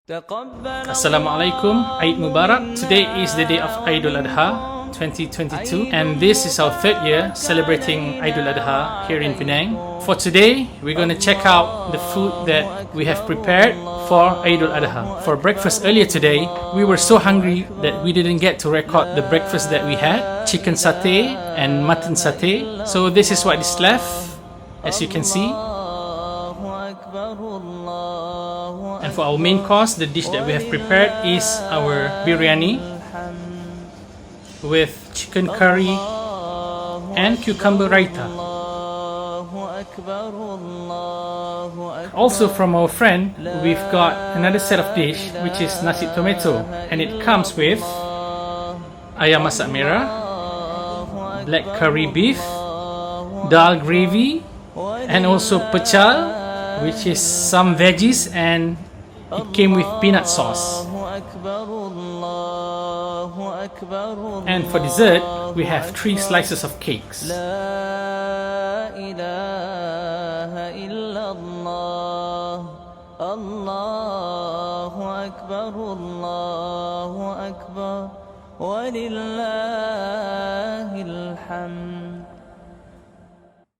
Assalamualaikum, Eid Mubarak. Today is the day of Eidul Adha 2022 and this is our third year celebrating Eidul Adha here in Penang. For today, we're going to check out the food that we have prepared for Eidul Adha. For breakfast earlier today, we were so hungry that we didn't get to record the breakfast that we had. Chicken satay and mutton satay. So this is what is left, as you can see. And for our main course, the dish that we have prepared is our biryani with chicken curry and cucumber raita. Also from our friend, we've got another set of dish which is nasi tomato, and it comes with ayam masak merah, black curry beef, dal gravy, and also pecel, which is some veggies, and it came with peanut sauce. And for dessert, we have 3 slices of cakes. Allahu Akbar, walillahil hamd.